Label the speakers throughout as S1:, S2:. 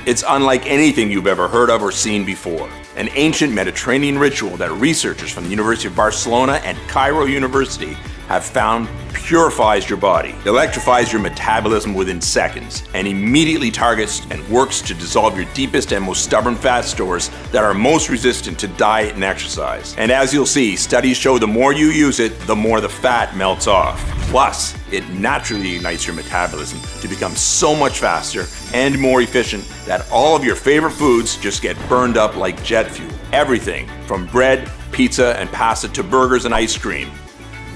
S1: It's unlike anything you've ever heard of or seen before. An ancient Mediterranean ritual that researchers from the University of Barcelona and Cairo University have found purifies your body, electrifies your metabolism within seconds, and immediately targets and works to dissolve your deepest and most stubborn fat stores that are most resistant to diet and exercise. And as you'll see, studies show the more you use it, the more the fat melts off. Plus, it naturally ignites your metabolism to become so much faster and more efficient that all of your favorite foods just get burned up like jet fuel. Everything from bread, pizza, and pasta to burgers and ice cream.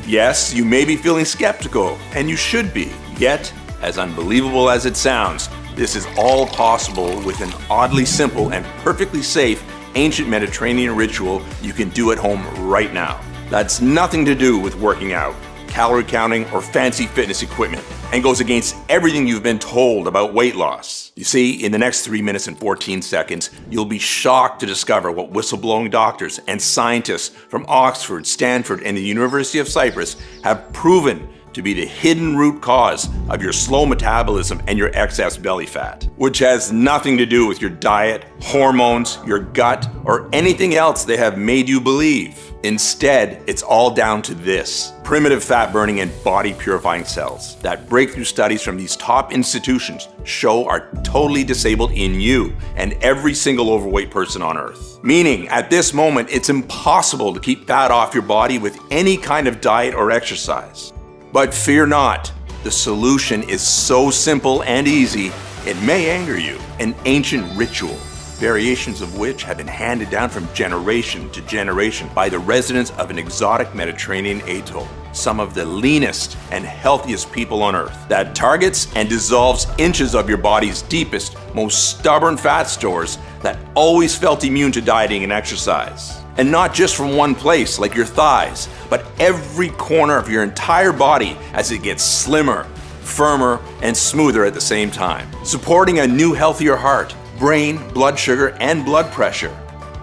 S1: Yes, you may be feeling skeptical, and you should be. Yet, as unbelievable as it sounds, this is all possible with an oddly simple and perfectly safe ancient Mediterranean ritual you can do at home right now. That's nothing to do with working out, calorie counting, or fancy fitness equipment, and goes against everything you've been told about weight loss. You see, in the next 3 minutes and 14 seconds, you'll be shocked to discover what whistleblowing doctors and scientists from Oxford, Stanford, and the University of Cyprus have proven to be the hidden root cause of your slow metabolism and your excess belly fat, which has nothing to do with your diet, hormones, your gut, or anything else they have made you believe. Instead, it's all down to this: primitive fat burning and body purifying cells that breakthrough studies from these top institutions show are totally disabled in you and every single overweight person on earth. Meaning, at this moment, it's impossible to keep fat off your body with any kind of diet or exercise. But fear not, the solution is so simple and easy, it may anger you. An ancient ritual, variations of which have been handed down from generation to generation by the residents of an exotic Mediterranean atoll, some of the leanest and healthiest people on earth, that targets and dissolves inches of your body's deepest, most stubborn fat stores that always felt immune to dieting and exercise. And not just from one place like your thighs, but every corner of your entire body as it gets slimmer, firmer, and smoother at the same time, supporting a new healthier heart, brain, blood sugar, and blood pressure,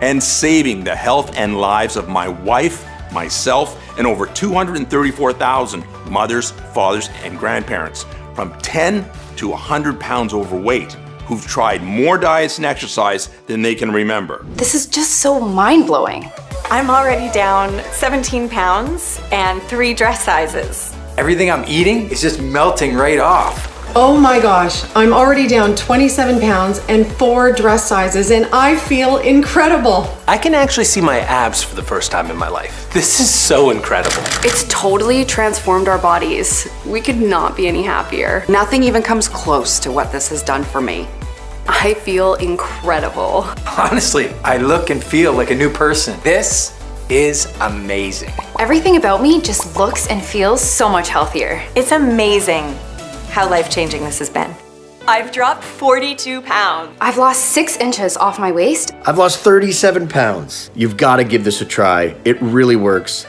S1: and saving the health and lives of my wife, myself, and over 234,000 mothers, fathers, and grandparents from 10 to 100 pounds overweight who've tried more diets and exercise than they can remember.
S2: This is just so mind-blowing.
S3: I'm already down 17 pounds and 3 dress sizes.
S4: Everything I'm eating is just melting right off.
S5: Oh my gosh, I'm already down 27 pounds and 4 dress sizes, and I feel incredible.
S6: I can actually see my abs for the first time in my life. This is so incredible.
S2: It's totally transformed our bodies. We could not be any happier.
S7: Nothing even comes close to what this has done for me.
S2: I feel incredible.
S4: Honestly, I look and feel like a new person. This is amazing.
S2: Everything about me just looks and feels so much healthier.
S3: It's amazing how life-changing this has been. I've dropped 42 pounds.
S2: I've lost 6 inches off my waist.
S8: I've lost 37 pounds. You've got to give this a try. It really works.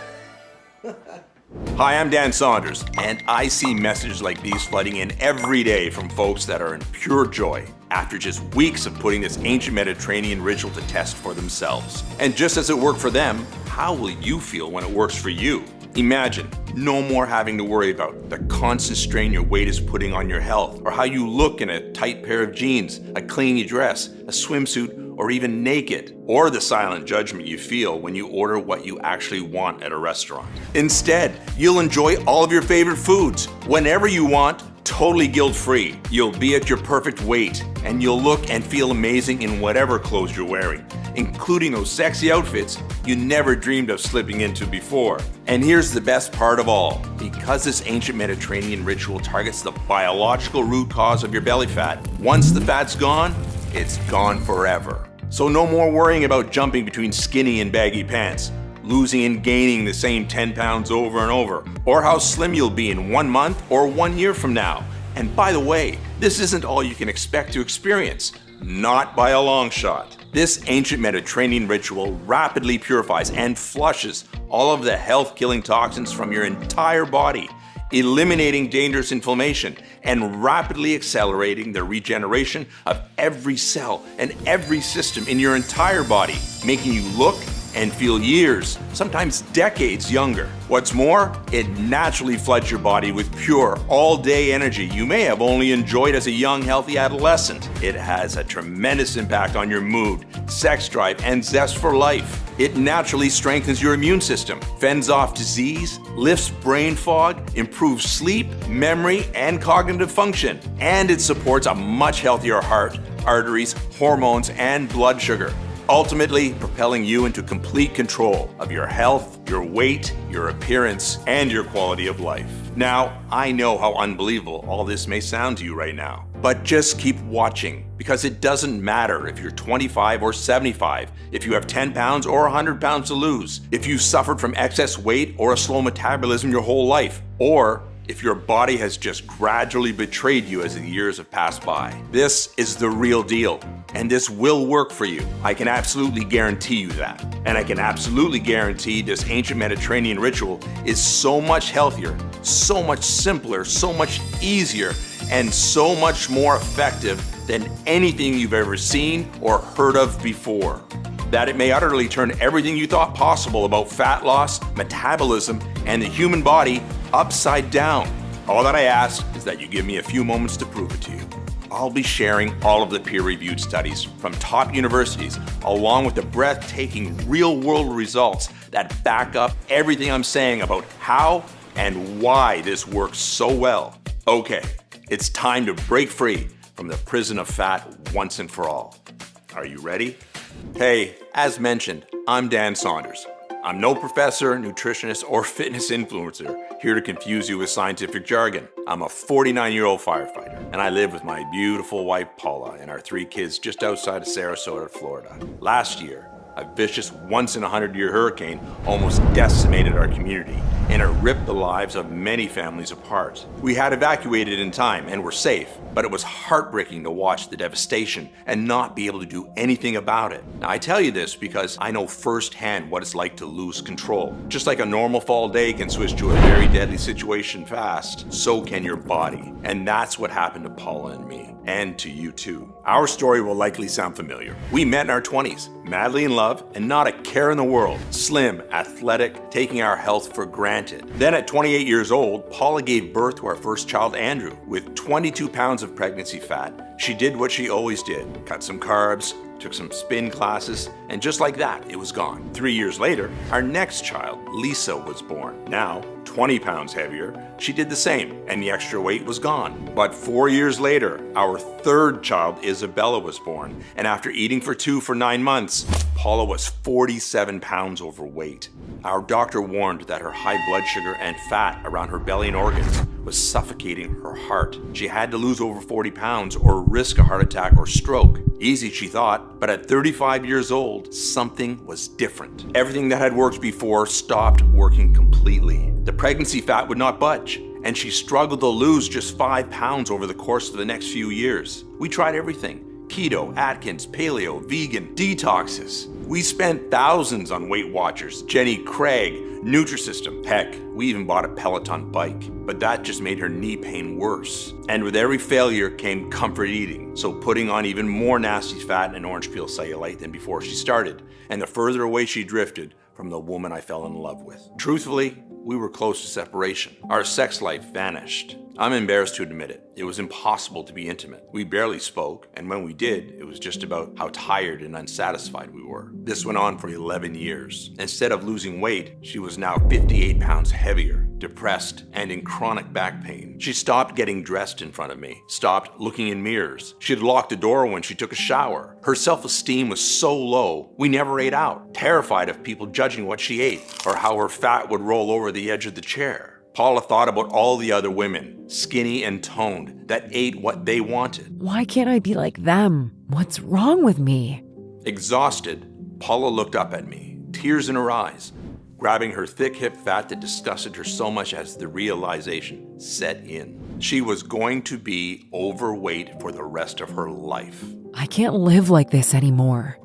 S1: Hi, I'm Dan Saunders, and I see messages like these flooding in every day from folks that are in pure joy after just weeks of putting this ancient Mediterranean ritual to test for themselves. And just as it worked for them, how will you feel when it works for you? Imagine no more having to worry about the constant strain your weight is putting on your health, or how you look in a tight pair of jeans, a clingy dress, a swimsuit, or even naked, or the silent judgment you feel when you order what you actually want at a restaurant. Instead, you'll enjoy all of your favorite foods whenever you want, totally guilt-free. You'll be at your perfect weight, and you'll look and feel amazing in whatever clothes you're wearing, including those sexy outfits you never dreamed of slipping into before. And here's the best part of all. Because this ancient Mediterranean ritual targets the biological root cause of your belly fat, once the fat's gone, it's gone forever. So no more worrying about jumping between skinny and baggy pants, losing and gaining the same 10 pounds over and over, or how slim you'll be in 1 month or 1 year from now. And by the way, this isn't all you can expect to experience. Not by a long shot. This ancient Mediterranean ritual rapidly purifies and flushes all of the health-killing toxins from your entire body, eliminating dangerous inflammation and rapidly accelerating the regeneration of every cell and every system in your entire body, making you look and feel years, sometimes decades younger. What's more, it naturally floods your body with pure, all-day energy you may have only enjoyed as a young, healthy adolescent. It has a tremendous impact on your mood, sex drive, and zest for life. It naturally strengthens your immune system, fends off disease, lifts brain fog, improves sleep, memory, and cognitive function. And it supports a much healthier heart, arteries, hormones, and blood sugar, ultimately propelling you into complete control of your health, your weight, your appearance, and your quality of life. Now, I know how unbelievable all this may sound to you right now, but just keep watching, because it doesn't matter if you're 25 or 75, if you have 10 pounds or 100 pounds to lose, if you've suffered from excess weight or a slow metabolism your whole life, or if your body has just gradually betrayed you as the years have passed by. This is the real deal, and this will work for you. I can absolutely guarantee you that. And I can absolutely guarantee this ancient Mediterranean ritual is so much healthier, so much simpler, so much easier, and so much more effective than anything you've ever seen or heard of before. That it may utterly turn everything you thought possible about fat loss, metabolism, and the human body upside down. All that I ask is that you give me a few moments to prove it to you. I'll be sharing all of the peer-reviewed studies from top universities, along with the breathtaking real-world results that back up everything I'm saying about how and why this works so well. Okay, it's time to break free from the prison of fat once and for all. Are you ready? Hey, as mentioned, I'm Dan Saunders. I'm no professor, nutritionist, or fitness influencer here to confuse you with scientific jargon. I'm a 49-year-old firefighter, and I live with my beautiful wife Paula and our 3 kids just outside of Sarasota, Florida. Last year, a vicious once-in-a-100-year hurricane almost decimated our community, and it ripped the lives of many families apart. We had evacuated in time and were safe, but it was heartbreaking to watch the devastation and not be able to do anything about it. Now, I tell you this because I know firsthand what it's like to lose control. Just like a normal fall day can switch to a very deadly situation fast, so can your body. And that's what happened to Paula and me, and to you too. Our story will likely sound familiar. We met in our 20s, madly in love, and not a care in the world. Slim, athletic, taking our health for granted. Then at 28 years old, Paula gave birth to our first child, Andrew, with 22 pounds of pregnancy fat. She did what she always did, cut some carbs, took some spin classes, and just like that, it was gone. 3 years later, our next child, Lisa, was born. Now, 20 pounds heavier, she did the same, and the extra weight was gone. But 4 years later, our third child, Isabella, was born, and after eating for 2 for 9 months, Paula was 47 pounds overweight. Our doctor warned that her high blood sugar and fat around her belly and organs was suffocating her heart. She had to lose over 40 pounds or risk a heart attack or stroke. Easy, she thought, but at 35 years old, something was different. Everything that had worked before stopped working completely. The pregnancy fat would not budge, and she struggled to lose just 5 pounds over the course of the next few years. We tried everything. Keto, Atkins, paleo, vegan, detoxes. We spent thousands on Weight Watchers, Jenny Craig, Nutrisystem. Heck, we even bought a Peloton bike, but that just made her knee pain worse. And with every failure came comfort eating, so putting on even more nasty fat and orange peel cellulite than before she started, and the further away she drifted from the woman I fell in love with. Truthfully, we were close to separation. Our sex life vanished. I'm embarrassed to admit it. It was impossible to be intimate. We barely spoke, and when we did, it was just about how tired and unsatisfied we were. This went on for 11 years. Instead of losing weight, she was now 58 pounds heavier, depressed, and in chronic back pain. She stopped getting dressed in front of me, stopped looking in mirrors. She'd lock the door when she took a shower. Her self-esteem was so low, we never ate out, terrified of people judging what she ate or how her fat would roll over the edge of the chair. Paula thought about all the other women, skinny and toned, that ate what they wanted.
S9: Why can't I be like them? What's wrong with me?
S1: Exhausted, Paula looked up at me, tears in her eyes, grabbing her thick hip fat that disgusted her so much as the realization set in. She was going to be overweight for the rest of her life.
S9: I can't live like this anymore.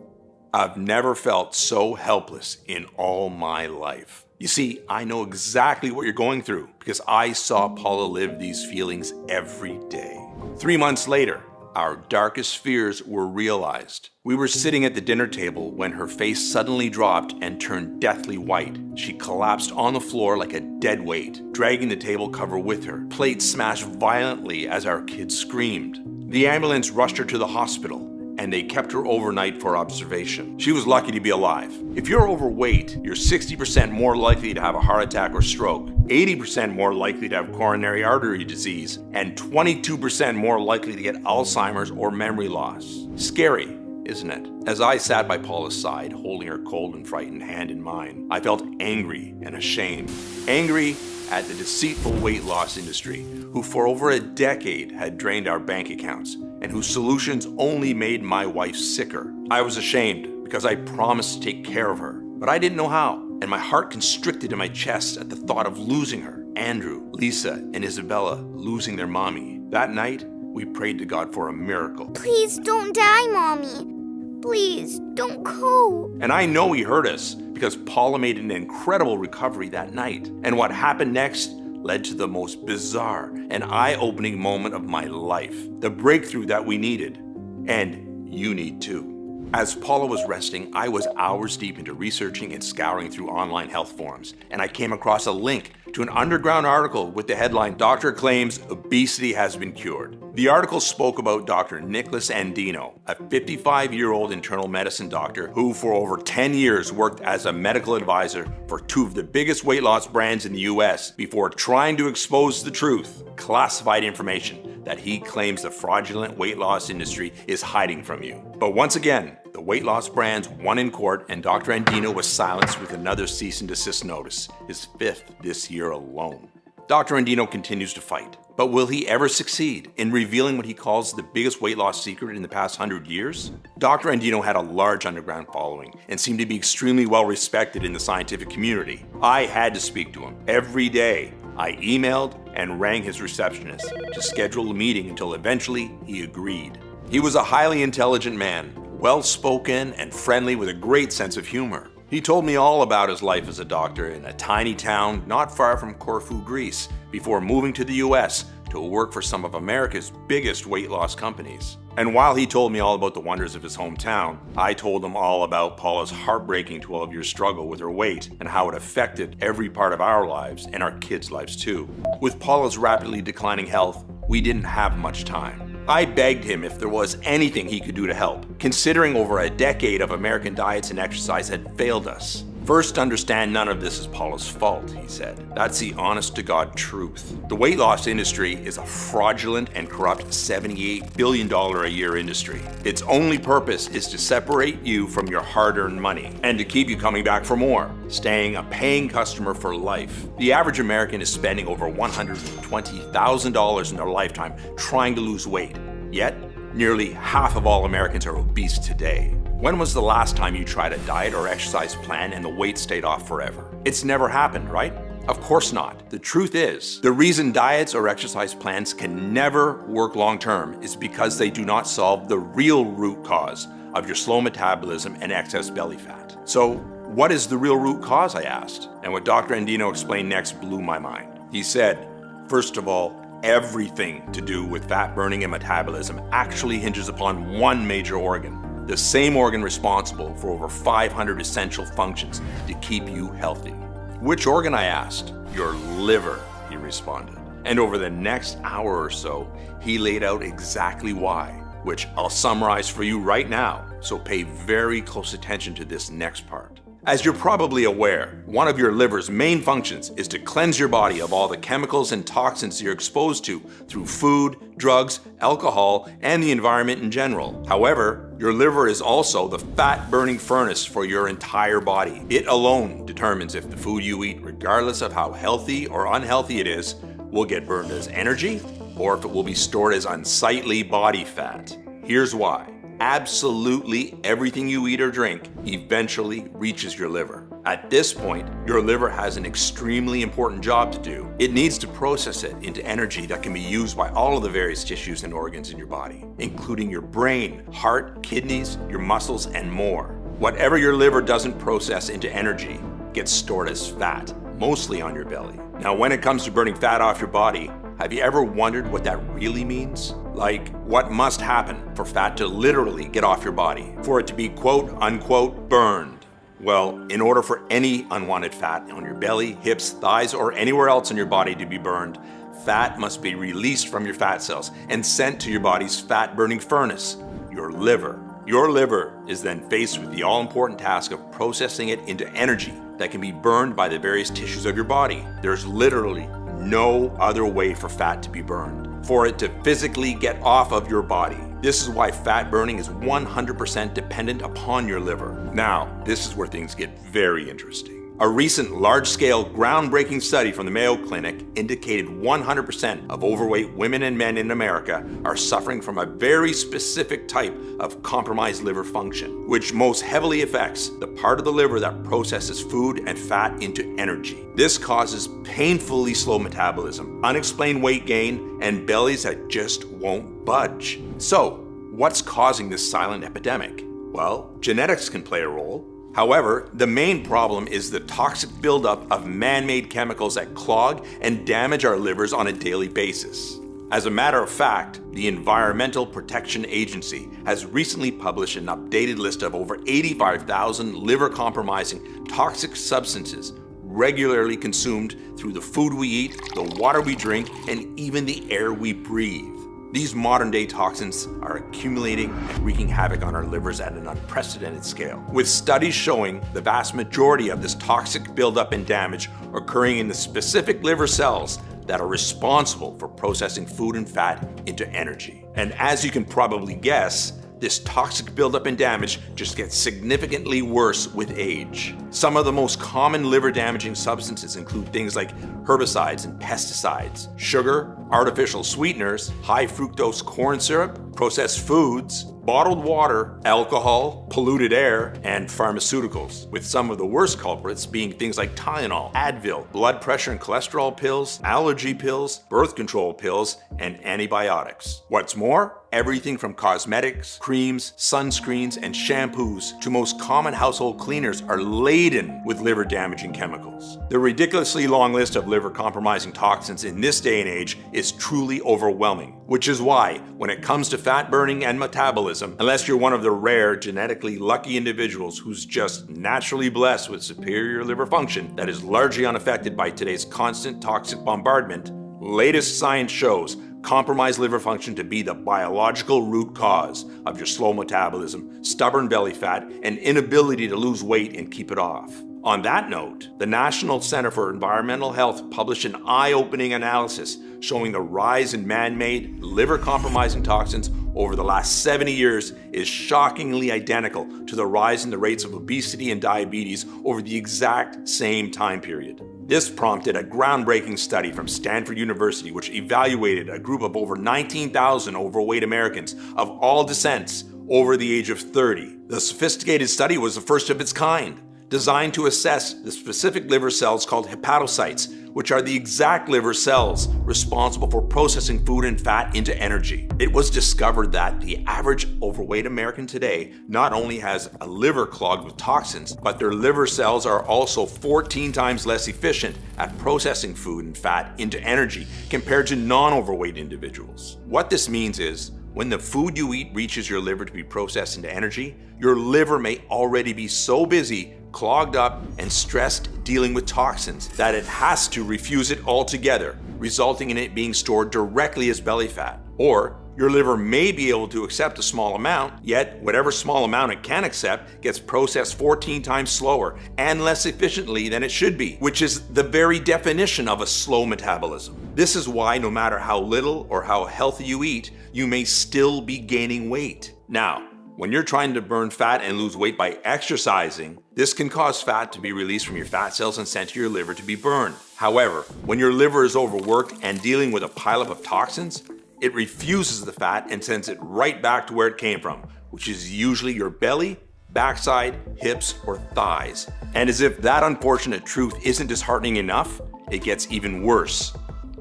S1: I've never felt so helpless in all my life. You see, I know exactly what you're going through because I saw Paula live these feelings every day. 3 months later, our darkest fears were realized. We were sitting at the dinner table when her face suddenly dropped and turned deathly white. She collapsed on the floor like a dead weight, dragging the table cover with her. Plates smashed violently as our kids screamed. The ambulance rushed her to the hospital, and they kept her overnight for observation. She was lucky to be alive. If you're overweight, you're 60% more likely to have a heart attack or stroke, 80% more likely to have coronary artery disease, and 22% more likely to get Alzheimer's or memory loss. Scary, isn't it? As I sat by Paula's side, holding her cold and frightened hand in mine, I felt angry and ashamed. Angry at the deceitful weight loss industry, who for over a decade had drained our bank accounts, and whose solutions only made my wife sicker. I was ashamed because I promised to take care of her, but I didn't know how, and my heart constricted in my chest at the thought of losing her. Andrew, Lisa, and Isabella losing their mommy. That night, we prayed to God for a miracle.
S10: Please don't die, Mommy. Please don't go.
S1: And I know he heard us because Paula made an incredible recovery that night. And what happened next led to the most bizarre and eye-opening moment of my life. The breakthrough that we needed. And you need too. As Paula was resting, I was hours deep into researching and scouring through online health forums, and I came across a link to an underground article with the headline, "Doctor Claims Obesity Has Been Cured." The article spoke about Dr. Nicholas Andino, a 55-year-old internal medicine doctor who for over 10 years worked as a medical advisor for two of the biggest weight loss brands in the US before trying to expose the truth, classified information that he claims the fraudulent weight loss industry is hiding from you. But once again, the weight loss brands won in court, and Dr. Andino was silenced with another cease and desist notice, his 5th this year alone. Dr. Andino continues to fight, but will he ever succeed in revealing what he calls the biggest weight loss secret in the past 100 years? Dr. Andino had a large underground following and seemed to be extremely well respected in the scientific community. I had to speak to him every day. I emailed and rang his receptionist to schedule a meeting until eventually he agreed. He was a highly intelligent man, well-spoken and friendly with a great sense of humor. He told me all about his life as a doctor in a tiny town not far from Corfu, Greece, before moving to the US to work for some of America's biggest weight loss companies. And while he told me all about the wonders of his hometown, I told him all about Paula's heartbreaking 12-year struggle with her weight and how it affected every part of our lives and our kids' lives too. With Paula's rapidly declining health, we didn't have much time. I begged him if there was anything he could do to help, considering over a decade of American diets and exercise had failed us. First, understand none of this is Paula's fault, he said. That's the honest-to-God truth. The weight loss industry is a fraudulent and corrupt $78 billion a year industry. Its only purpose is to separate you from your hard-earned money and to keep you coming back for more, staying a paying customer for life. The average American is spending over $120,000 in their lifetime trying to lose weight, yet nearly half of all Americans are obese today. When was the last time you tried a diet or exercise plan and the weight stayed off forever? It's never happened, right? Of course not. The truth is, the reason diets or exercise plans can never work long-term is because they do not solve the real root cause of your slow metabolism and excess belly fat. So, what is the real root cause, I asked? And what Dr. Andino explained next blew my mind. He said, first of all, everything to do with fat burning and metabolism actually hinges upon one major organ. The same organ responsible for over 500 essential functions to keep you healthy. Which organ, I asked? Your liver, he responded. And over the next hour or so, he laid out exactly why, which I'll summarize for you right now, so pay very close attention to this next part. As you're probably aware, one of your liver's main functions is to cleanse your body of all the chemicals and toxins you're exposed to through food, drugs, alcohol, and the environment in general. However, your liver is also the fat-burning furnace for your entire body. It alone determines if the food you eat, regardless of how healthy or unhealthy it is, will get burned as energy or if it will be stored as unsightly body fat. Here's why. Absolutely everything you eat or drink eventually reaches your liver. At this point, your liver has an extremely important job to do. It needs to process it into energy that can be used by all of the various tissues and organs in your body, including your brain, heart, kidneys, your muscles, and more. Whatever your liver doesn't process into energy gets stored as fat, mostly on your belly. Now, when it comes to burning fat off your body, have you ever wondered what that really means? Like, what must happen for fat to literally get off your body, for it to be quote unquote burned? Well, in order for any unwanted fat on your belly, hips, thighs, or anywhere else in your body to be burned, fat must be released from your fat cells and sent to your body's fat-burning furnace, your liver. Your liver is then faced with the all-important task of processing it into energy that can be burned by the various tissues of your body. There's literally no other way for fat to be burned, for it to physically get off of your body. This is why fat burning is 100% dependent upon your liver. Now, this is where things get very interesting. A recent large-scale, groundbreaking study from the Mayo Clinic indicated 100% of overweight women and men in America are suffering from a very specific type of compromised liver function, which most heavily affects the part of the liver that processes food and fat into energy. This causes painfully slow metabolism, unexplained weight gain, and bellies that just won't budge. So, what's causing this silent epidemic? Well, genetics can play a role. However, the main problem is the toxic buildup of man-made chemicals that clog and damage our livers on a daily basis. As a matter of fact, the Environmental Protection Agency has recently published an updated list of over 85,000 liver-compromising toxic substances regularly consumed through the food we eat, the water we drink, and even the air we breathe. These modern-day toxins are accumulating and wreaking havoc on our livers at an unprecedented scale, with studies showing the vast majority of this toxic buildup and damage occurring in the specific liver cells that are responsible for processing food and fat into energy. And as you can probably guess, this toxic buildup and damage just gets significantly worse with age. Some of the most common liver-damaging substances include things like herbicides and pesticides, sugar, artificial sweeteners, high fructose corn syrup, processed foods, bottled water, alcohol, polluted air, and pharmaceuticals, with some of the worst culprits being things like Tylenol, Advil, blood pressure and cholesterol pills, allergy pills, birth control pills, and antibiotics. What's more, everything from cosmetics, creams, sunscreens, and shampoos to most common household cleaners are laden with liver-damaging chemicals. The ridiculously long list of liver-compromising toxins in this day and age is truly overwhelming, which is why, when it comes to fat burning and metabolism, unless you're one of the rare genetically lucky individuals who's just naturally blessed with superior liver function that is largely unaffected by today's constant toxic bombardment, latest science shows compromised liver function to be the biological root cause of your slow metabolism, stubborn belly fat, and inability to lose weight and keep it off. On that note, the National Center for Environmental Health published an eye-opening analysis showing the rise in man-made liver-compromising toxins over the last 70 years is shockingly identical to the rise in the rates of obesity and diabetes over the exact same time period. This prompted a groundbreaking study from Stanford University, which evaluated a group of over 19,000 overweight Americans of all descents over the age of 30. The sophisticated study was the first of its kind, designed to assess the specific liver cells called hepatocytes, which are the exact liver cells responsible for processing food and fat into energy. It was discovered that the average overweight American today not only has a liver clogged with toxins, but their liver cells are also 14 times less efficient at processing food and fat into energy compared to non-overweight individuals. What this means is, when the food you eat reaches your liver to be processed into energy, your liver may already be so busy, clogged up, and stressed dealing with toxins that it has to refuse it altogether, resulting in it being stored directly as belly fat. Or your liver may be able to accept a small amount, yet whatever small amount it can accept gets processed 14 times slower and less efficiently than it should be, which is the very definition of a slow metabolism. This is why no matter how little or how healthy you eat, you may still be gaining weight. Now, when you're trying to burn fat and lose weight by exercising, this can cause fat to be released from your fat cells and sent to your liver to be burned. However, when your liver is overworked and dealing with a pileup of toxins, it refuses the fat and sends it right back to where it came from, which is usually your belly, backside, hips, or thighs. And as if that unfortunate truth isn't disheartening enough, it gets even worse.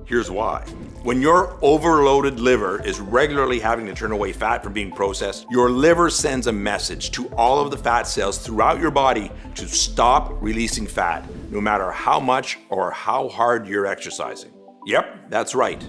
S1: Here's why. When your overloaded liver is regularly having to turn away fat from being processed, your liver sends a message to all of the fat cells throughout your body to stop releasing fat, no matter how much or how hard you're exercising. Yep, that's right.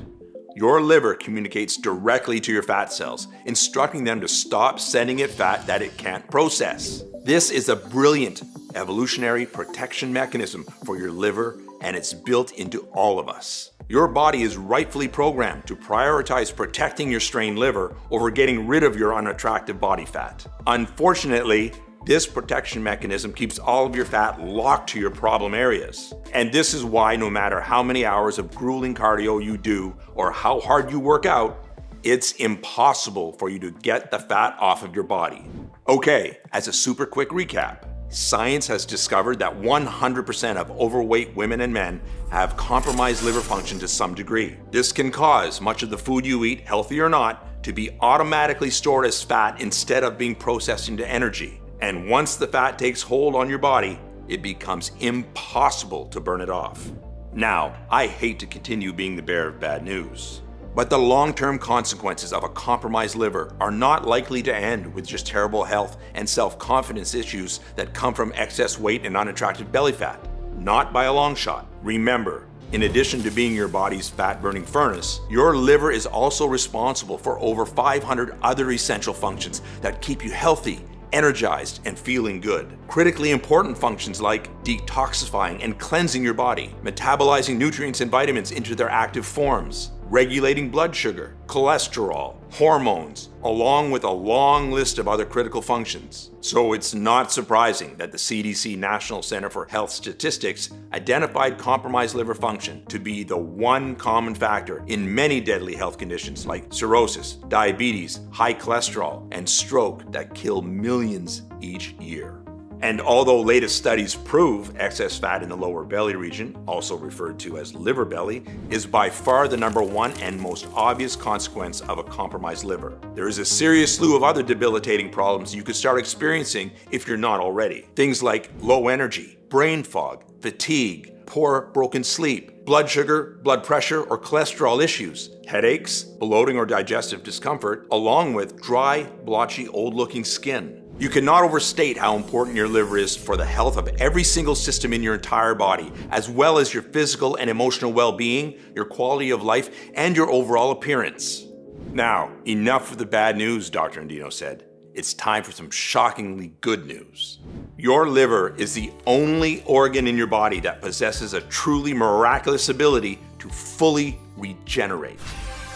S1: Your liver communicates directly to your fat cells, instructing them to stop sending it fat that it can't process. This is a brilliant evolutionary protection mechanism for your liver, and it's built into all of us. Your body is rightfully programmed to prioritize protecting your strained liver over getting rid of your unattractive body fat. Unfortunately, this protection mechanism keeps all of your fat locked to your problem areas. And this is why no matter how many hours of grueling cardio you do or how hard you work out, it's impossible for you to get the fat off of your body. Okay, as a super quick recap, science has discovered that 100% of overweight women and men have compromised liver function to some degree. This can cause much of the food you eat, healthy or not, to be automatically stored as fat instead of being processed into energy. And once the fat takes hold on your body, it becomes impossible to burn it off. Now, I hate to continue being the bearer of bad news, but the long-term consequences of a compromised liver are not likely to end with just terrible health and self-confidence issues that come from excess weight and unattractive belly fat. Not by a long shot. Remember, in addition to being your body's fat-burning furnace, your liver is also responsible for over 500 other essential functions that keep you healthy, energized, and feeling good. Critically important functions like detoxifying and cleansing your body, metabolizing nutrients and vitamins into their active forms, regulating blood sugar, cholesterol, hormones, along with a long list of other critical functions. So it's not surprising that the CDC National Center for Health Statistics identified compromised liver function to be the one common factor in many deadly health conditions like cirrhosis, diabetes, high cholesterol, and stroke that kill millions each year. And although latest studies prove excess fat in the lower belly region, also referred to as liver belly, is by far the number one and most obvious consequence of a compromised liver, there is a serious slew of other debilitating problems you could start experiencing if you're not already. Things like low energy, brain fog, fatigue, poor broken sleep, blood sugar, blood pressure, or cholesterol issues, headaches, bloating or digestive discomfort, along with dry, blotchy, old-looking skin. You cannot overstate how important your liver is for the health of every single system in your entire body, as well as your physical and emotional well-being, your quality of life, and your overall appearance. Now, enough of the bad news, Dr. Andino said. It's time for some shockingly good news. Your liver is the only organ in your body that possesses a truly miraculous ability to fully regenerate.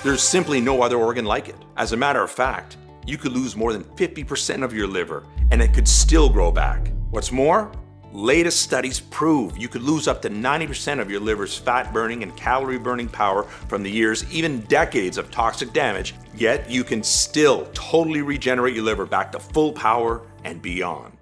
S1: There's simply no other organ like it. As a matter of fact, you could lose more than 50% of your liver and it could still grow back. What's more, latest studies prove you could lose up to 90% of your liver's fat-burning and calorie-burning power from the years, even decades of toxic damage, yet you can still totally regenerate your liver back to full power and beyond.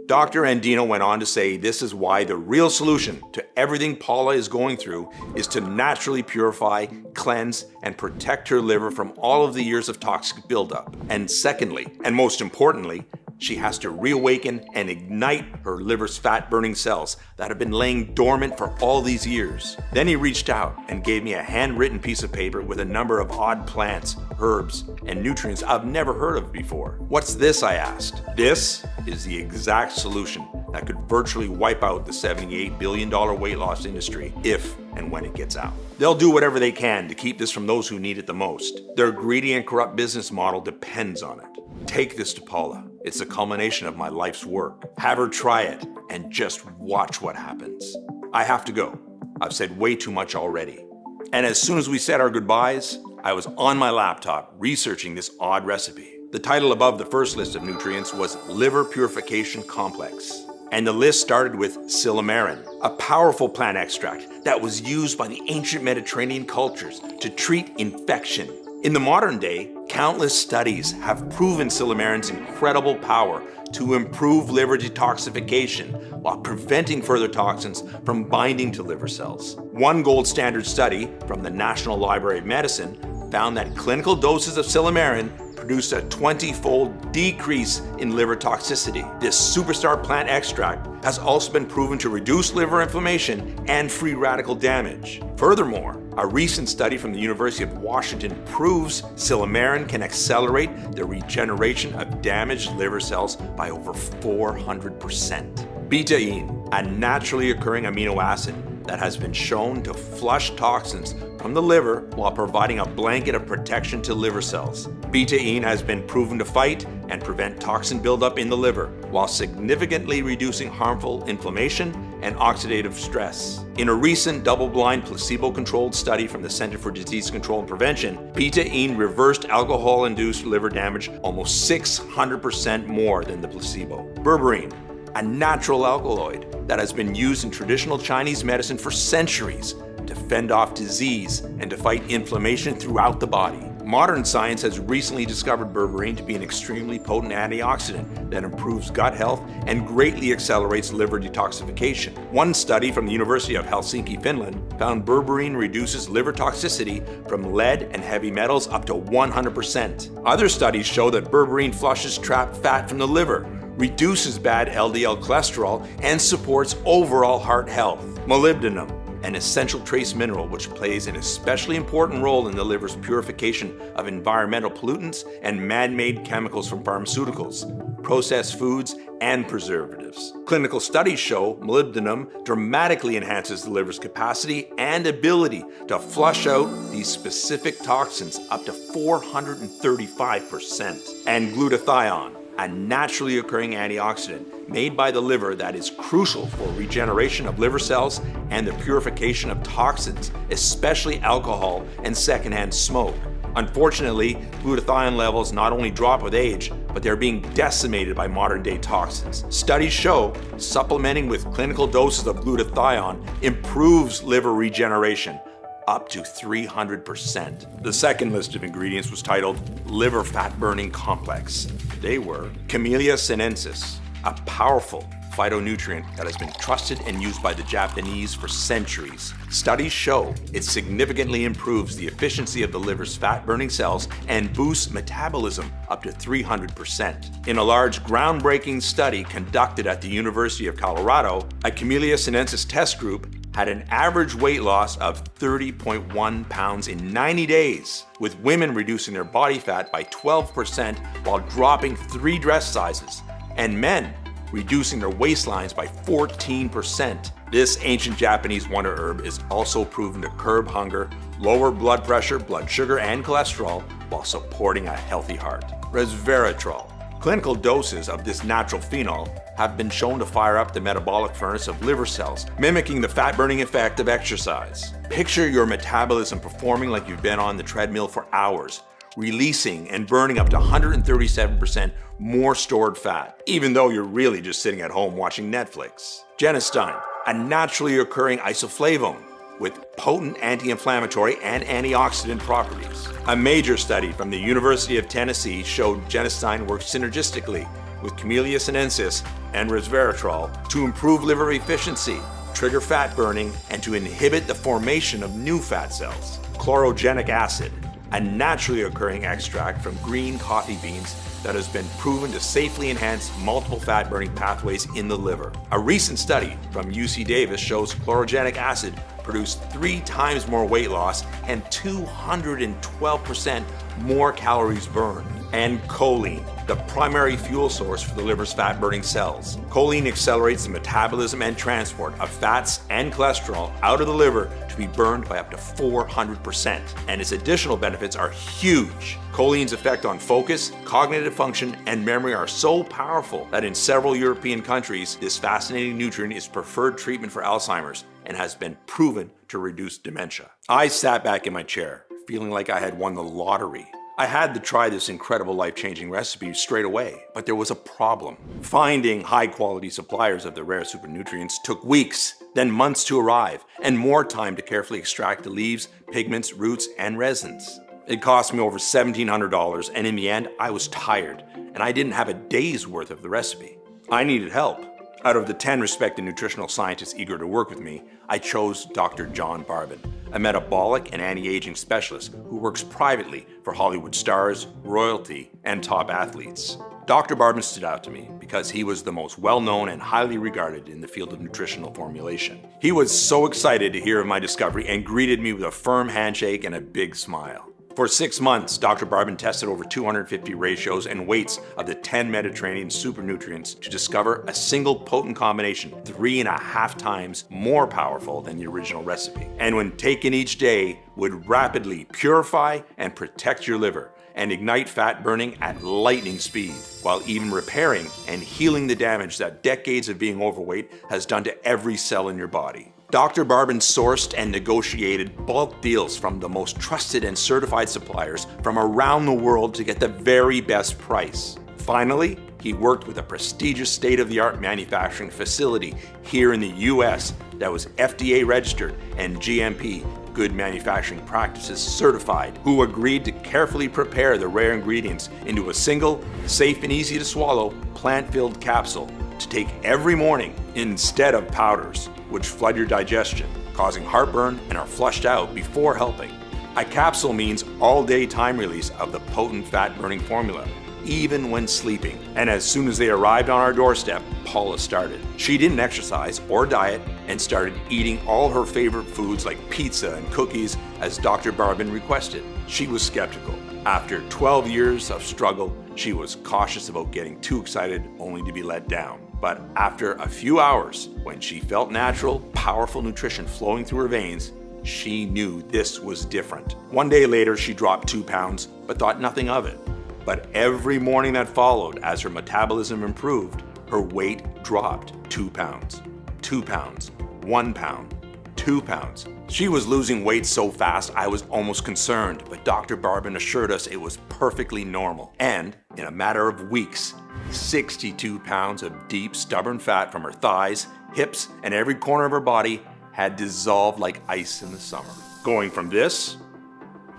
S1: Dr. Andino went on to say this is why the real solution to everything Paula is going through is to naturally purify, cleanse, and protect her liver from all of the years of toxic buildup. And secondly, and most importantly, she has to reawaken and ignite her liver's fat-burning cells that have been laying dormant for all these years. Then he reached out and gave me a handwritten piece of paper with a number of odd plants, herbs, and nutrients I've never heard of before. What's this, I asked. This is the exact solution that could virtually wipe out the $78 billion weight loss industry if and when it gets out. They'll do whatever they can to keep this from those who need it the most. Their greedy and corrupt business model depends on it. Take this to Paula. It's a culmination of my life's work. Have her try it and just watch what happens. I have to go. I've said way too much already. And as soon as we said our goodbyes, I was on my laptop researching this odd recipe. The title above the first list of nutrients was Liver Purification Complex. And the list started with silymarin, a powerful plant extract that was used by the ancient Mediterranean cultures to treat infection. In the modern day, countless studies have proven silymarin's incredible power to improve liver detoxification while preventing further toxins from binding to liver cells. One gold standard study from the National Library of Medicine found that clinical doses of silymarin produced a 20-fold decrease in liver toxicity. This superstar plant extract has also been proven to reduce liver inflammation and free radical damage. Furthermore, a recent study from the University of Washington proves silymarin can accelerate the regeneration of damaged liver cells by over 400%. Betaine, a naturally occurring amino acid, that has been shown to flush toxins from the liver while providing a blanket of protection to liver cells. Betaine has been proven to fight and prevent toxin buildup in the liver while significantly reducing harmful inflammation and oxidative stress. In a recent double-blind placebo-controlled study from the Center for Disease Control and Prevention, betaine reversed alcohol-induced liver damage almost 600% more than the placebo. Berberine, a natural alkaloid that has been used in traditional Chinese medicine for centuries to fend off disease and to fight inflammation throughout the body. Modern science has recently discovered berberine to be an extremely potent antioxidant that improves gut health and greatly accelerates liver detoxification. One study from the University of Helsinki, Finland, found berberine reduces liver toxicity from lead and heavy metals up to 100%. Other studies show that berberine flushes trapped fat from the liver, reduces bad LDL cholesterol, and supports overall heart health. Molybdenum, an essential trace mineral which plays an especially important role in the liver's purification of environmental pollutants and man-made chemicals from pharmaceuticals, processed foods, and preservatives. Clinical studies show molybdenum dramatically enhances the liver's capacity and ability to flush out these specific toxins up to 435%. And glutathione, a naturally occurring antioxidant made by the liver that is crucial for regeneration of liver cells and the purification of toxins, especially alcohol and secondhand smoke. Unfortunately, glutathione levels not only drop with age, but they're being decimated by modern-day toxins. Studies show supplementing with clinical doses of glutathione improves liver regeneration up to 300%. The second list of ingredients was titled Liver Fat Burning Complex. They were Camellia sinensis, a powerful phytonutrient that has been trusted and used by the Japanese for centuries. Studies show it significantly improves the efficiency of the liver's fat-burning cells and boosts metabolism up to 300%. In a large groundbreaking study conducted at the University of Colorado, a Camellia sinensis test group had an average weight loss of 30.1 pounds in 90 days, with women reducing their body fat by 12% while dropping 3 dress sizes, and men reducing their waistlines by 14%. This ancient Japanese wonder herb is also proven to curb hunger, lower blood pressure, blood sugar, and cholesterol while supporting a healthy heart. Resveratrol. Clinical doses of this natural phenol have been shown to fire up the metabolic furnace of liver cells, mimicking the fat-burning effect of exercise. Picture your metabolism performing like you've been on the treadmill for hours, releasing and burning up to 137% more stored fat, even though you're really just sitting at home watching Netflix. Genistein, a naturally occurring isoflavone with potent anti-inflammatory and antioxidant properties. A major study from the University of Tennessee showed genistein works synergistically with Camellia sinensis and resveratrol to improve liver efficiency, trigger fat burning, and to inhibit the formation of new fat cells. Chlorogenic acid, a naturally occurring extract from green coffee beans that has been proven to safely enhance multiple fat-burning pathways in the liver. A recent study from UC Davis shows chlorogenic acid produced 3 times more weight loss and 212% more calories burned. And choline, the primary fuel source for the liver's fat-burning cells. Choline accelerates the metabolism and transport of fats and cholesterol out of the liver to be burned by up to 400%. And its additional benefits are huge. Choline's effect on focus, cognitive function, and memory are so powerful that in several European countries, this fascinating nutrient is preferred treatment for Alzheimer's and has been proven to reduce dementia. I sat back in my chair, feeling like I had won the lottery. I had to try this incredible life-changing recipe straight away, but there was a problem. Finding high-quality suppliers of the rare supernutrients took weeks, then months to arrive, and more time to carefully extract the leaves, pigments, roots, and resins. It cost me over $1,700, and in the end, I was tired, and I didn't have a day's worth of the recipe. I needed help. Out of the 10 respected nutritional scientists eager to work with me, I chose Dr. John Barbin, a metabolic and anti-aging specialist who works privately for Hollywood stars, royalty, and top athletes. Dr. Barbin stood out to me because he was the most well-known and highly regarded in the field of nutritional formulation. He was so excited to hear of my discovery and greeted me with a firm handshake and a big smile. For 6 months, Dr. Barbin tested over 250 ratios and weights of the 10 Mediterranean supernutrients to discover a single potent combination 3.5 times more powerful than the original recipe. And when taken each day, would rapidly purify and protect your liver and ignite fat burning at lightning speed, while even repairing and healing the damage that decades of being overweight has done to every cell in your body. Dr. Barbin sourced and negotiated bulk deals from the most trusted and certified suppliers from around the world to get the very best price. Finally, he worked with a prestigious state-of-the-art manufacturing facility here in the US that was FDA registered and GMP, Good Manufacturing Practices certified, who agreed to carefully prepare the rare ingredients into a single, safe and easy to swallow, plant-filled capsule to take every morning instead of powders, which flood your digestion, causing heartburn and are flushed out before helping. A capsule means all-day time release of the potent fat-burning formula, even when sleeping. And as soon as they arrived on our doorstep, Paula started. She didn't exercise or diet and started eating all her favorite foods like pizza and cookies as Dr. Barbin requested. She was skeptical. After 12 years of struggle, she was cautious about getting too excited only to be let down. But after a few hours, when she felt natural, powerful nutrition flowing through her veins, she knew this was different. One day later, she dropped 2 pounds, but thought nothing of it. But every morning that followed, as her metabolism improved, her weight dropped 2 pounds, 2 pounds, 1 pound, 2 pounds. She was losing weight so fast I was almost concerned, but Dr. Barbin assured us it was perfectly normal. And in a matter of weeks, 62 pounds of deep, stubborn fat from her thighs, hips, and every corner of her body had dissolved like ice in the summer. Going from this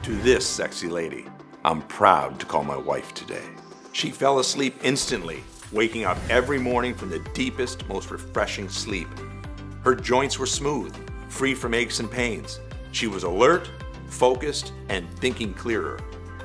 S1: to this sexy lady, I'm proud to call my wife today. She fell asleep instantly, waking up every morning from the deepest, most refreshing sleep. Her joints were smooth, free from aches and pains. She was alert, focused, and thinking clearer.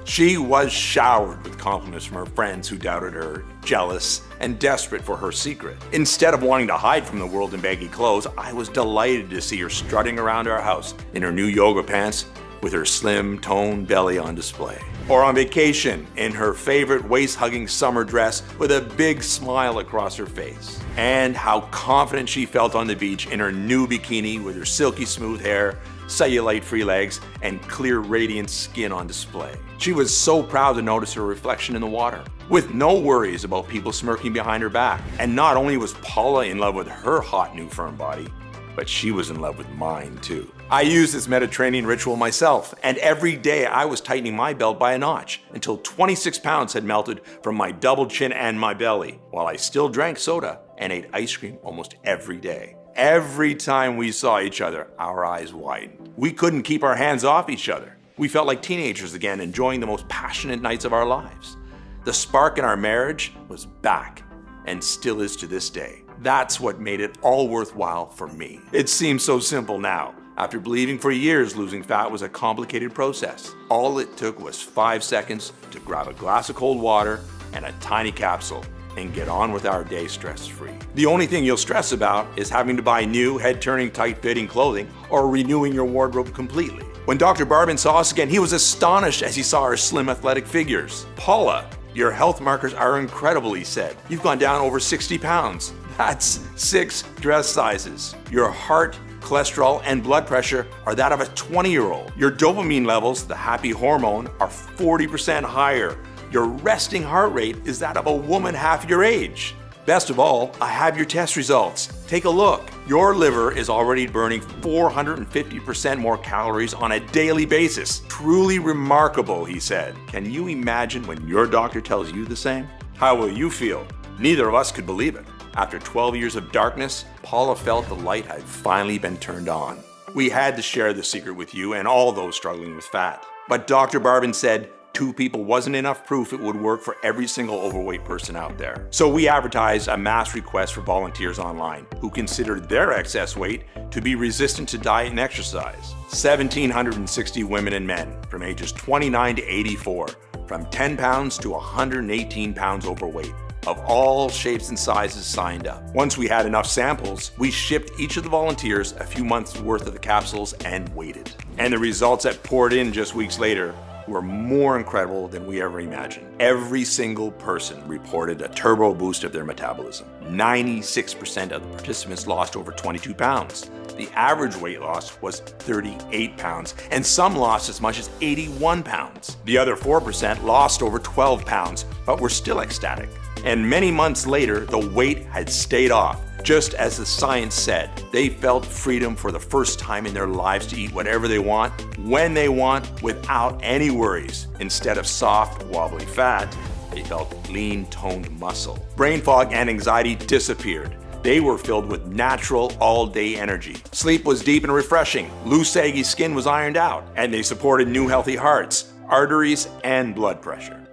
S1: She was showered with compliments from her friends who doubted her, jealous, and desperate for her secret. Instead of wanting to hide from the world in baggy clothes, I was delighted to see her strutting around our house in her new yoga pants with her slim, toned belly on display. Or on vacation in her favorite waist-hugging summer dress with a big smile across her face. And how confident she felt on the beach in her new bikini with her silky smooth hair, cellulite-free legs, and clear radiant skin on display. She was so proud to notice her reflection in the water, with no worries about people smirking behind her back. And not only was Paula in love with her hot new firm body, but she was in love with mine too. I used this Mediterranean ritual myself, and every day I was tightening my belt by a notch until 26 pounds had melted from my double chin and my belly, while I still drank soda and ate ice cream almost every day. Every time we saw each other, our eyes widened. We couldn't keep our hands off each other. We felt like teenagers again, enjoying the most passionate nights of our lives. The spark in our marriage was back, and still is to this day. That's what made it all worthwhile for me. It seems so simple now. After believing for years losing fat was a complicated process, all it took was 5 seconds to grab a glass of cold water and a tiny capsule and get on with our day stress-free. The only thing you'll stress about is having to buy new, head-turning, tight-fitting clothing or renewing your wardrobe completely. When Dr. Barbin saw us again, he was astonished as he saw our slim, athletic figures. "Paula, your health markers are incredible," he said. "You've gone down over 60 pounds. That's 6 dress sizes. Your heart, cholesterol, and blood pressure are that of a 20-year-old. Your dopamine levels, the happy hormone, are 40% higher. Your resting heart rate is that of a woman half your age. Best of all, I have your test results. Take a look. Your liver is already burning 450% more calories on a daily basis. Truly remarkable," he said. Can you imagine when your doctor tells you the same? How will you feel? Neither of us could believe it. After 12 years of darkness, Paula felt the light had finally been turned on. We had to share the secret with you and all those struggling with fat. But Dr. Barbin said 2 people wasn't enough proof it would work for every single overweight person out there. So we advertised a mass request for volunteers online who considered their excess weight to be resistant to diet and exercise. 1,760 women and men from ages 29 to 84, from 10 pounds to 118 pounds overweight, of all shapes and sizes signed up. Once we had enough samples, we shipped each of the volunteers a few months worth of the capsules and waited. And the results that poured in just weeks later were more incredible than we ever imagined. Every single person reported a turbo boost of their metabolism. 96% of the participants lost over 22 pounds. The average weight loss was 38 pounds, and some lost as much as 81 pounds. The other 4% lost over 12 pounds, but were still ecstatic. And many months later, the weight had stayed off. Just as the science said, they felt freedom for the first time in their lives to eat whatever they want, when they want, without any worries. Instead of soft, wobbly fat, they felt lean, toned muscle. Brain fog and anxiety disappeared. They were filled with natural, all-day energy. Sleep was deep and refreshing. Loose, saggy skin was ironed out. And they supported new, healthy hearts, arteries, and blood pressure.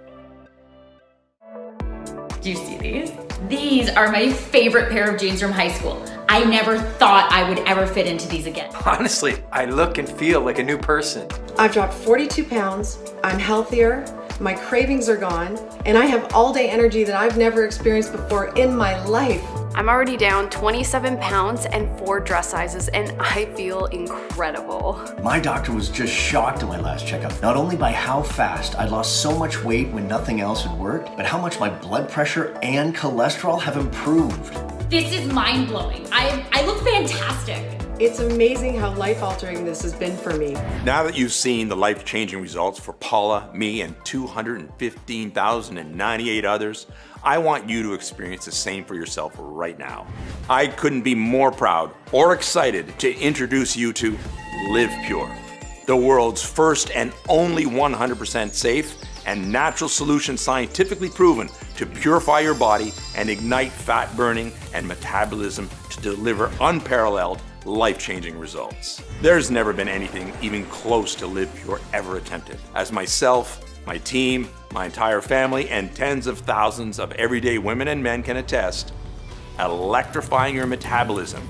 S11: Do you see these? These are my favorite pair of jeans from high school. I never thought I would ever fit into these again.
S4: Honestly, I look and feel like a new person.
S5: I've dropped 42 pounds, I'm healthier, my cravings are gone, and I have all-day energy that I've never experienced before in my life.
S2: I'm already down 27 pounds and 4 dress sizes, and I feel incredible.
S8: My doctor was just shocked at my last checkup, not only by how fast I'd lost so much weight when nothing else had worked, but how much my blood pressure and cholesterol have improved.
S11: This is mind-blowing. I look fantastic.
S5: It's amazing how life-altering this has been for me.
S1: Now that you've seen the life-changing results for Paula, me, and 215,098 others, I want you to experience the same for yourself right now. I couldn't be more proud or excited to introduce you to Live Pure, the world's first and only 100% safe and natural solution scientifically proven to purify your body and ignite fat burning and metabolism to deliver unparalleled, life-changing results. There's never been anything even close to Live Pure ever attempted. As myself, my team, my entire family, and tens of thousands of everyday women and men can attest, electrifying your metabolism,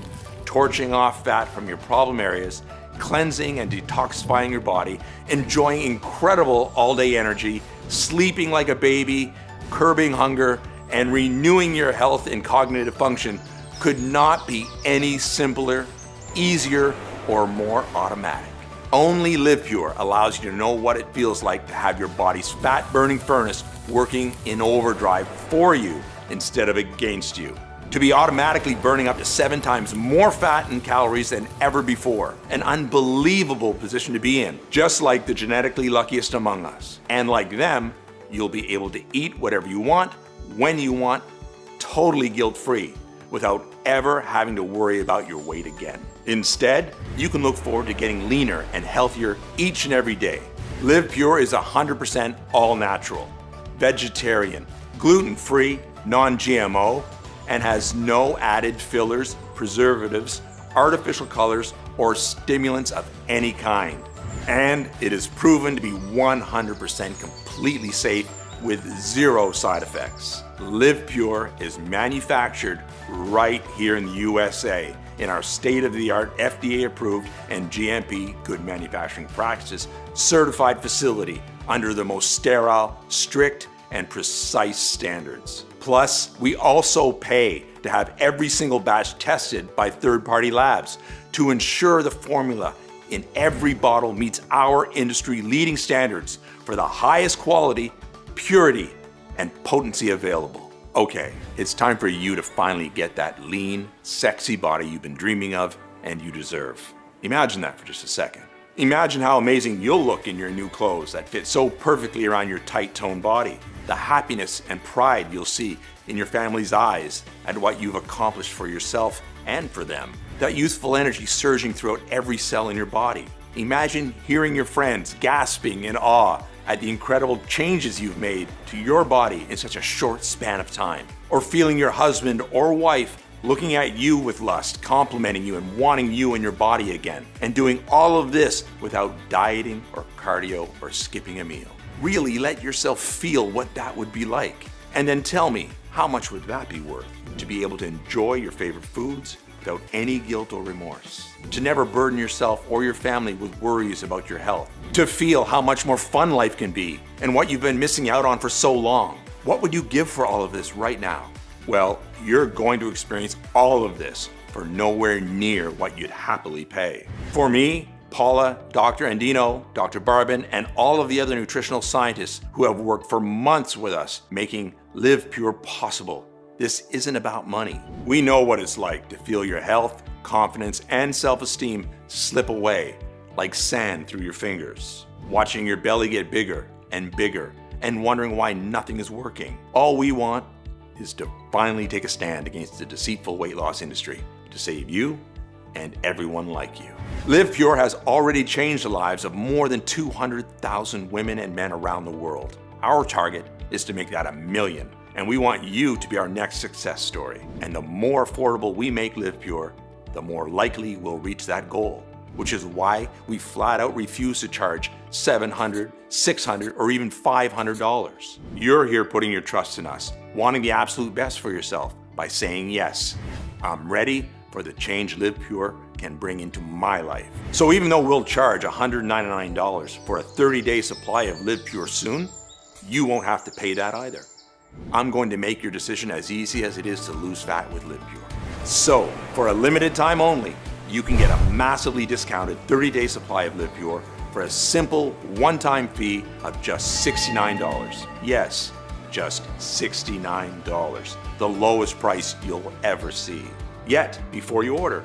S1: torching off fat from your problem areas, cleansing and detoxifying your body, enjoying incredible all-day energy, sleeping like a baby, curbing hunger, and renewing your health and cognitive function could not be any simpler, easier, or more automatic. Only Live Pure allows you to know what it feels like to have your body's fat-burning furnace working in overdrive for you instead of against you. To be automatically burning up to 7 times more fat and calories than ever before. An unbelievable position to be in, just like the genetically luckiest among us. And like them, you'll be able to eat whatever you want, when you want, totally guilt-free, without ever having to worry about your weight again. Instead, you can look forward to getting leaner and healthier each and every day. Live Pure is 100% all natural, vegetarian, gluten-free, non-GMO, and has no added fillers, preservatives, artificial colors, or stimulants of any kind. And it is proven to be 100% completely safe with 0 side effects. Live Pure is manufactured right here in the USA in our state-of-the-art FDA-approved and GMP Good Manufacturing Practices certified facility under the most sterile, strict, and precise standards. Plus, we also pay to have every single batch tested by third-party labs to ensure the formula in every bottle meets our industry-leading standards for the highest quality, purity, and potency available. Okay, it's time for you to finally get that lean, sexy body you've been dreaming of and you deserve. Imagine that for just a second. Imagine how amazing you'll look in your new clothes that fit so perfectly around your tight toned body. The happiness and pride you'll see in your family's eyes at what you've accomplished for yourself and for them. That youthful energy surging throughout every cell in your body. Imagine hearing your friends gasping in awe at the incredible changes you've made to your body in such a short span of time. Or feeling your husband or wife looking at you with lust, complimenting you and wanting you in your body again. And doing all of this without dieting or cardio or skipping a meal. Really let yourself feel what that would be like. And then tell me, how much would that be worth? To be able to enjoy your favorite foods without any guilt or remorse. To never burden yourself or your family with worries about your health. To feel how much more fun life can be and what you've been missing out on for so long. What would you give for all of this right now? Well, you're going to experience all of this for nowhere near what you'd happily pay. For me, Paula, Dr. Andino, Dr. Barbin, and all of the other nutritional scientists who have worked for months with us making Live Pure possible. This isn't about money. We know what it's like to feel your health, confidence, and self-esteem slip away like sand through your fingers, watching your belly get bigger and wondering why nothing is working. All we want is to finally take a stand against the deceitful weight loss industry to save you and everyone like you. Live Pure has already changed the lives of more than 200,000 women and men around the world. Our target is to make that 1 million, and we want you to be our next success story. And the more affordable we make Live Pure, the more likely we'll reach that goal, which is why we flat out refuse to charge $700, $600, or even $500. You're here putting your trust in us, wanting the absolute best for yourself by saying yes. I'm ready for the change Live Pure can bring into my life. So even though we'll charge $199 for a 30-day supply of Live Pure soon, you won't have to pay that either. I'm going to make your decision as easy as it is to lose fat with Live Pure. So, for a limited time only, you can get a massively discounted 30-day supply of Live Pure for a simple one-time fee of just $69. Yes, just $69. The lowest price you'll ever see. Yet, before you order,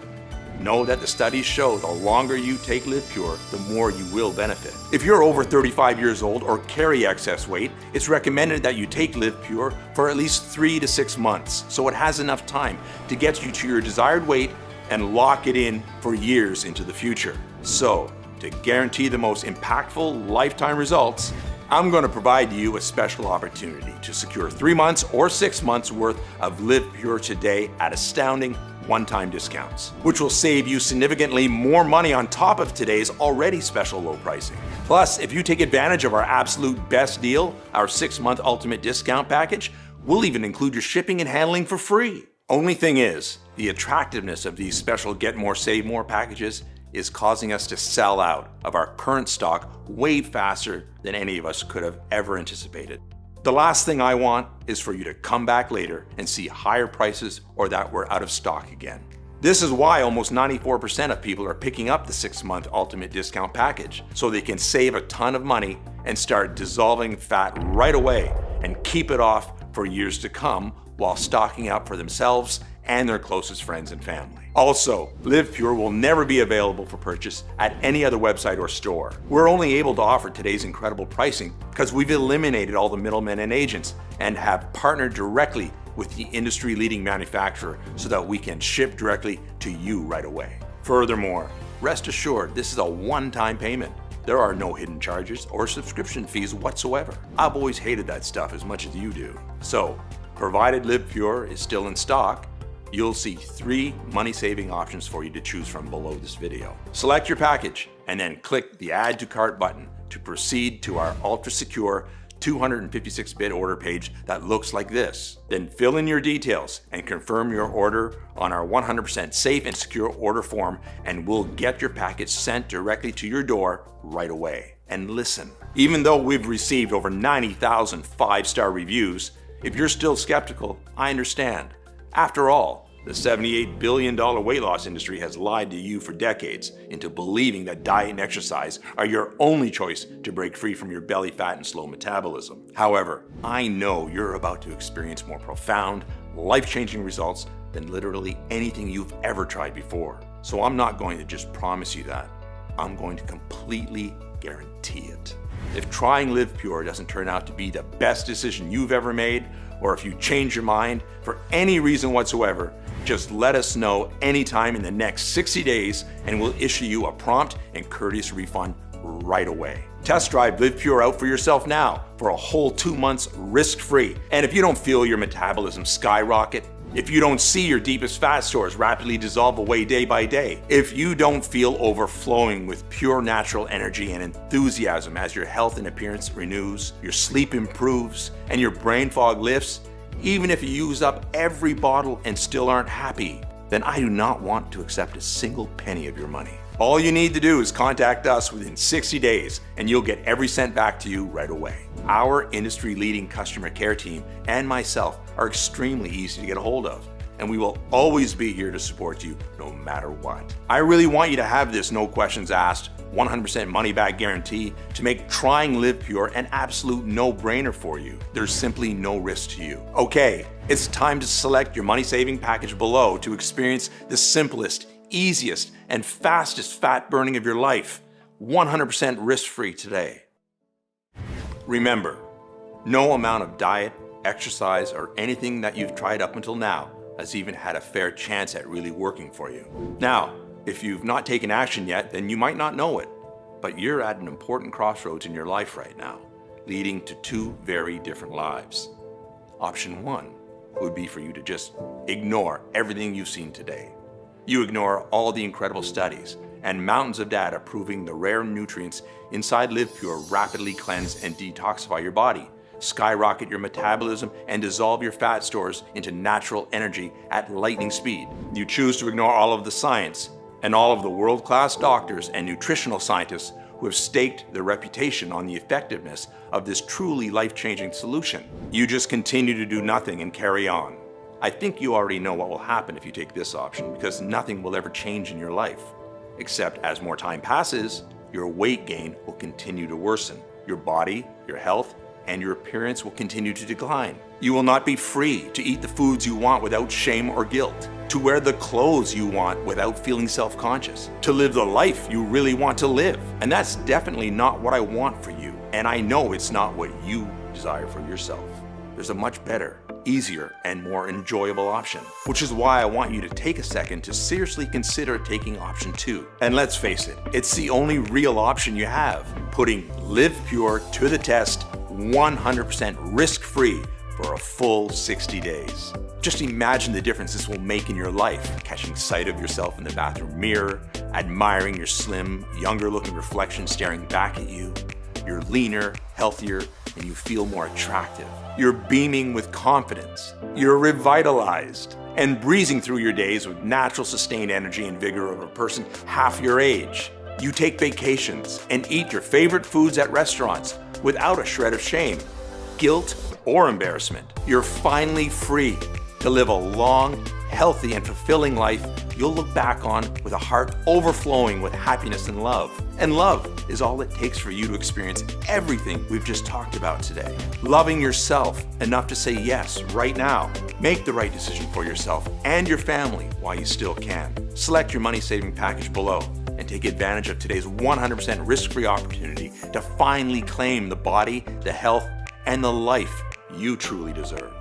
S1: know that the studies show the longer you take Live Pure, the more you will benefit. If you're over 35 years old or carry excess weight, it's recommended that you take Live Pure for at least 3 to 6 months, so it has enough time to get you to your desired weight and lock it in for years into the future. So, to guarantee the most impactful lifetime results, I'm going to provide you a special opportunity to secure 3 months or 6 months worth of Live Pure today at astounding one-time discounts, which will save you significantly more money on top of today's already special low pricing. Plus, if you take advantage of our absolute best deal, our 6-month ultimate discount package, we'll even include your shipping and handling for free. Only thing is, the attractiveness of these special Get More, Save More packages is causing us to sell out of our current stock way faster than any of us could have ever anticipated. The last thing I want is for you to come back later and see higher prices or that we're out of stock again. This is why almost 94% of people are picking up the 6-month ultimate discount package, so they can save a ton of money and start dissolving fat right away and keep it off for years to come while stocking up for themselves and their closest friends and family. Also, Live Pure will never be available for purchase at any other website or store. We're only able to offer today's incredible pricing because we've eliminated all the middlemen and agents and have partnered directly with the industry-leading manufacturer so that we can ship directly to you right away. Furthermore, rest assured this is a one-time payment. There are no hidden charges or subscription fees whatsoever. I've always hated that stuff as much as you do. So, provided Live Pure is still in stock, you'll see 3 money-saving options for you to choose from below this video. Select your package and then click the Add to Cart button to proceed to our ultra-secure 256-bit order page that looks like this. Then fill in your details and confirm your order on our 100% safe and secure order form, and we'll get your package sent directly to your door right away. And listen, even though we've received over 90,000 5-star reviews, if you're still skeptical, I understand. After all, the $78 billion weight loss industry has lied to you for decades into believing that diet and exercise are your only choice to break free from your belly fat and slow metabolism. However, I know you're about to experience more profound, life-changing results than literally anything you've ever tried before. So I'm not going to just promise you that. I'm going to completely guarantee it. If trying Live Pure doesn't turn out to be the best decision you've ever made, or if you change your mind for any reason whatsoever, just let us know anytime in the next 60 days and we'll issue you a prompt and courteous refund right away. Test drive Live Pure out for yourself now for a whole 2 months risk-free. And if you don't feel your metabolism skyrocket, if you don't see your deepest fat stores rapidly dissolve away day by day, if you don't feel overflowing with pure natural energy and enthusiasm as your health and appearance renews, your sleep improves, and your brain fog lifts, even if you use up every bottle and still aren't happy, then I do not want to accept a single penny of your money. All you need to do is contact us within 60 days and you'll get every cent back to you right away. Our industry-leading customer care team and myself are extremely easy to get a hold of. and we will always be here to support you no matter what. I really want you to have this no questions asked, 100% money back guarantee to make trying Live Pure an absolute no-brainer for you. There's simply no risk to you. Okay, it's time to select your money-saving package below to experience the simplest, easiest, and fastest fat burning of your life, 100% risk-free today. Remember, no amount of diet, exercise, or anything that you've tried up until now has even had a fair chance at really working for you. Now, if you've not taken action yet, then you might not know it, but you're at an important crossroads in your life right now, leading to two very different lives. Option one would be for you to just ignore everything you've seen today. You ignore all the incredible studies and mountains of data proving the rare nutrients inside Live Pure rapidly cleanse and detoxify your body, skyrocket your metabolism, and dissolve your fat stores into natural energy at lightning speed. You choose to ignore all of the science and all of the world-class doctors and nutritional scientists who have staked their reputation on the effectiveness of this truly life-changing solution. You just continue to do nothing and carry on. I think you already know what will happen if you take this option, because nothing will ever change in your life. Except as more time passes, your weight gain will continue to worsen. Your body, your health, and your appearance will continue to decline. You will not be free to eat the foods you want without shame or guilt, to wear the clothes you want without feeling self-conscious, to live the life you really want to live. And that's definitely not what I want for you. And I know it's not what you desire for yourself. There's a much better, easier, and more enjoyable option, which is why I want you to take a second to seriously consider taking option 2. And let's face it, it's the only real option you have, putting Live Pure to the test 100% risk-free for a full 60 days. Just imagine the difference this will make in your life, catching sight of yourself in the bathroom mirror, admiring your slim, younger-looking reflection staring back at you. You're leaner, healthier, and you feel more attractive. You're beaming with confidence. You're revitalized and breezing through your days with natural sustained energy and vigor of a person half your age. You take vacations and eat your favorite foods at restaurants without a shred of shame, guilt, or embarrassment. You're finally free to live a long, healthy, and fulfilling life you'll look back on with a heart overflowing with happiness and love. And love is all it takes for you to experience everything we've just talked about today. Loving yourself enough to say yes right now. Make the right decision for yourself and your family while you still can. Select your money-saving package below and take advantage of today's 100% risk-free opportunity to finally claim the body, the health, and the life you truly deserve.